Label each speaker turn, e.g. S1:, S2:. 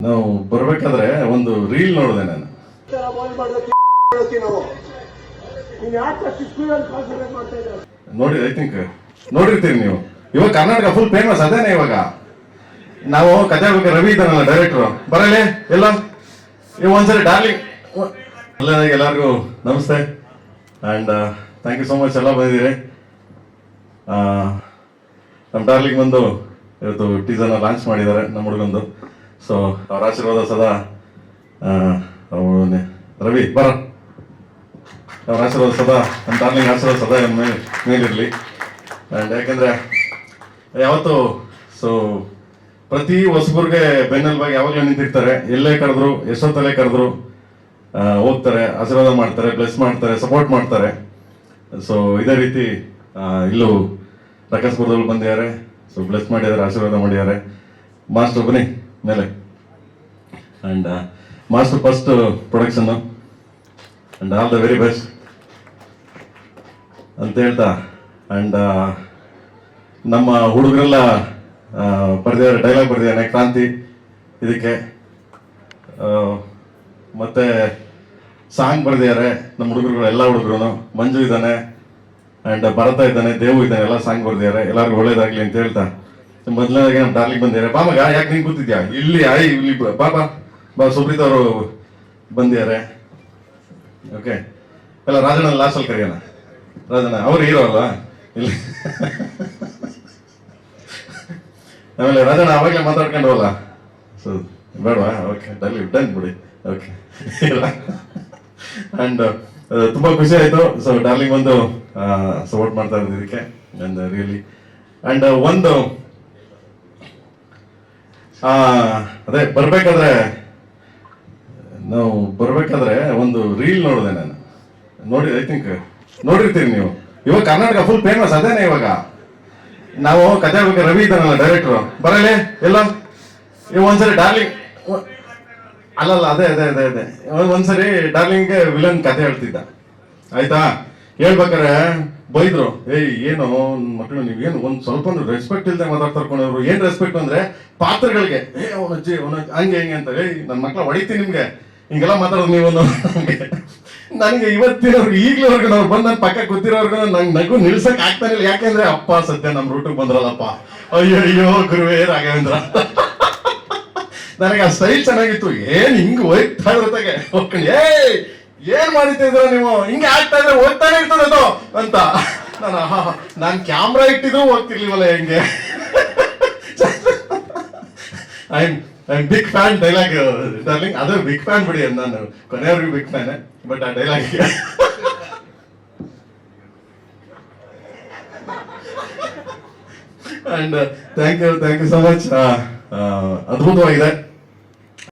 S1: ನಾವು ಬರ್ಬೇಕಾದ್ರೆ ಒಂದು ರೀಲ್ ನೋಡಿದೆ ನಾನು. ನೋಡಿ, ಐ ಥಿಂಕ್ ನೋಡಿರ್ತೀರಿ ನೀವು. ಇವಾಗ ಕರ್ನಾಟಕ ಫುಲ್ ಫೇಮಸ್ ಅದೇನೆ. ಇವಾಗ ನಾವು ಕಥೆ ಹೇಳ್ಬೇಕು, ರವಿ ಇದ್ದಾನಲ್ಲ ಡೈರೆಕ್ಟರ್, ಬರಲೇ ಎಲ್ಲ ಇವ್ ಒಂದ್ಸರಿ ಡಾರ್ಲಿಂಗ್. ಎಲ್ಲರಿಗೂ ನಮಸ್ತೆ and thank you so much ಎಲ್ಲ ಬಂದಿದ್ದೀರಿ. ನಮ್ಮ ಡಾರ್ಲಿಂಗ್ ಬಂದು ಇವತ್ತು ಟೀಸರ್ನ ಲಾಂಚ್ ಮಾಡಿದ್ದಾರೆ ನಮ್ಮ ಹುಡುಗಂದು. ಸೊ ಅವ್ರ ಆಶೀರ್ವಾದ ಸದಾ ರವಿ ಬರ, ಅವ್ರ ಆಶೀರ್ವಾದ ಸದಾ ನಮ್ಮ ಡಾರ್ಲಿಂಗ್ ಆಶೀರ್ವಾದ ಸದಾ ಮೇಲಿರಲಿ. ಆ್ಯಂಡ್ ಯಾಕೆಂದರೆ ಯಾವತ್ತು ಸೊ ಪ್ರತಿ ಹೊಸಬರ್ಗೆ ಬೆನ್ನೆಲುಬಾಗಿ ಯಾವಾಗಲೂ ನಿಂತಿರ್ತಾರೆ. ಎಲ್ಲೇ ಕರೆದ್ರು, ಎಷ್ಟೊತ್ತಲ್ಲೇ ಕರೆದ್ರು ಹೋಗ್ತಾರೆ, ಆಶೀರ್ವಾದ ಮಾಡ್ತಾರೆ, ಬ್ಲೆಸ್ ಮಾಡ್ತಾರೆ, ಸಪೋರ್ಟ್ ಮಾಡ್ತಾರೆ. ಸೊ ಇದೇ ರೀತಿ ಇಲ್ಲೂ ರಕಸ್ಪುರದಲ್ಲಿ ಬಂದಿದ್ದಾರೆ. ಸೊ ಬ್ಲೆಸ್ ಮಾಡಿದ್ದಾರೆ, ಆಶೀರ್ವಾದ ಮಾಡಿದ್ದಾರೆ. ಮಾಸ್ಟರ್ ಬನ್ನಿ ಮೇಲೆ. And master first production and all the very best ಅಂತ ಹೇಳ್ತಾ, ಆ್ಯಂಡ್ ನಮ್ಮ ಹುಡುಗರೆಲ್ಲ ಬರೆದಿದ್ದಾರೆ, ಡೈಲಾಗ್ ಬರೆದಿದ್ದಾನೆ ಕ್ರಾಂತಿ ಇದಕ್ಕೆ, ಮತ್ತೆ ಸಾಂಗ್ ಬರೆದಿದ್ದಾರೆ ನಮ್ಮ ಹುಡುಗರುಗಳು, ಎಲ್ಲ ಹುಡುಗರು. ಮಂಜು ಇದ್ದಾನೆ ಆ್ಯಂಡ್ ಭರತ ಇದ್ದಾನೆ, ದೇವು ಇದ್ದಾನೆ, ಎಲ್ಲ ಸಾಂಗ್ ಬರೆದಿದ್ದಾರೆ. ಎಲ್ಲರಿಗೂ ಒಳ್ಳೇದಾಗ್ಲಿ ಅಂತ ಹೇಳ್ತಾ ಮೊದಲನೇದಾಗಿ ನಮ್ಮ ಡಾರ್ಲಿಂಗ್ ಬಂದಿದ್ದಾರೆ. ಬಾ ಮಗ, ಯಾಕೆ ನೀನು ಕೂತಿದ್ಯಾ ಇಲ್ಲಿ? ಇಲ್ಲಿ ಬಾ ಬಾ ಬಾ. ಸುಬ್ರೀತ್ ಅವರು ಬಂದಿದ್ದಾರೆ. ಓಕೆ, ಎಲ್ಲ ರಾಜಣ್ಣ ಲಾಸ್ಟಲ್ಲಿ ಕರೆಯೋಣ. ರಾಜಣ್ಣ ಅವ್ರು ಹೀರೋ ಅಲ್ವಾ ಇಲ್ಲಿ. ಆಮೇಲೆ ರಾಜಣ್ಣ ಅವಾಗಲೇ ಮಾತಾಡ್ಕೊಂಡು ಹೋಗಲ್ಲ. ಸೊ ಬೇಡವಾ? ಓಕೆ, ಡನ್ ಬಿಡಿ. ಓಕೆ, ಆ್ಯಂಡ್ ತುಂಬ ಖುಷಿ ಆಯಿತು. ಸೊ ಡಾರ್ಲಿಂಗ್ ಒಂದು ಸಪೋರ್ಟ್ ಮಾಡ್ತಾ ಇರೋದು ಇದಕ್ಕೆ ಆ್ಯಂಡ್ ರಿಯಲಿ. ಆ್ಯಂಡ್ ಒಂದು ಅದೇ ಬರ್ಬೇಕಾದ್ರೆ ಒಂದು ರೀಲ್ ನೋಡಿದೆ ನಾನು. ನೋಡಿ, ಐ ಥಿಂಕ್ ನೋಡಿರ್ತೀರಿ ನೀವು. ಇವಾಗ ಕರ್ನಾಟಕ ಫುಲ್ ಫೇಮಸ್ ಅದೇನೆ. ಇವಾಗ ನಾವು ಕಥೆ ಹೇಳ್ಬೇಕು, ರವಿ ಇದ್ದಾನಲ್ಲ ಡೈರೆಕ್ಟರ್, ಬರಲೇ ಎಲ್ಲ ಇವ್ ಒಂದ್ಸರಿ ಡಾರ್ಲಿಂಗ್ ಅಲ್ಲಲ್ಲ ಅದೇ ಅದೇ ಅದೇ ಅದೇ ಒಂದ್ಸರಿ ಡಾರ್ಲಿಂಗ್ಗೆ ವಿಲನ್ ಕಥೆ ಹೇಳ್ತಿದ್ದ. ಆಯ್ತಾ, ಹೇಳ್ಬೇಕಾರೆ ಬೈದ್ರು, ಏಯ್ ಏನು ಮಕ್ಕಳು ನೀವೇನು ಒಂದ್ ಸ್ವಲ್ಪ ರೆಸ್ಪೆಕ್ಟ್ ಇಲ್ಲದೆ ಮಾತಾಡ್ತಾರ್ಕೊಂಡವ್ರು. ಏನ್ ರೆಸ್ಪೆಕ್ಟ್ ಅಂದ್ರೆ ಪಾತ್ರಗಳಿಗೆ, ಅವನಜ್ಜಿ ಹಂಗೆ ಹಿಂಗೆ ಅಂತ. ಏಯ್ ನನ್ನ ಮಕ್ಳ ಹೊಡಿತೀನಿ ನಿಮ್ಗೆ, ಹಿಂಗೆಲ್ಲ ಮಾತಾಡೋದು ನೀವು. ನನಗೆ ಇವತ್ತಿನವ್ರು ಈಗ್ಲವರೆಗೂ ನಾವು ಬಂದು ನನ್ನ ಪಕ್ಕ ಕೂತಿರೋರ್ಗು ನಂಗೆ ನಗು ನಿಲ್ಸಕ್ ಆಗ್ತಾನೆ ಇಲ್ಲ. ಯಾಕೆಂದ್ರೆ ಅಪ್ಪ ಸದ್ಯ ನಮ್ಮ ರೂಟಿಗೆ ಬಂದ್ರಲ್ಲಪ್ಪ, ಅಯ್ಯೋ ಅಯ್ಯೋ ಗುರುವೇ ರಾಘವೇಂದ್ರ. ನನಗೆ ಆ ಸ್ಟೈಲ್ ಚೆನ್ನಾಗಿತ್ತು. ಏನ್ ಹಿಂಗ್ ಹೋಗ್ತಾ ಇದ್ರತಾಗೆ ಹೋಗ್ಕೊಂಡು, ಏನ್ ಮಾಡಿತಾ ಇದ್ರ ನೀವು, ಹಿಂಗೆ ಆಗ್ತಾ ಇದ್ರೆ ಹೋಗ್ತಾನೆ ಇರ್ತದೆ ಅದು ಅಂತ. ನಾನು ಕ್ಯಾಮ್ರಾ ಇಟ್ಟಿದ್ರು ಹೋಗ್ತಿರ್ಲಿವಲ್ಲ ಹೆಂಗೆ. I am big fan dialogue darling. ಅದು ಬಿಗ್ ಫ್ಯಾನ್ ಬಿಡಿ, ನಾನು ಕೊನೆಯವರೆಗೂ ಬಿಗ್ ಫ್ಯಾನ್. ಬಟ್ ಆ dialogue and thank you so much. ಅದ್ಭುತವಾಗಿದೆ.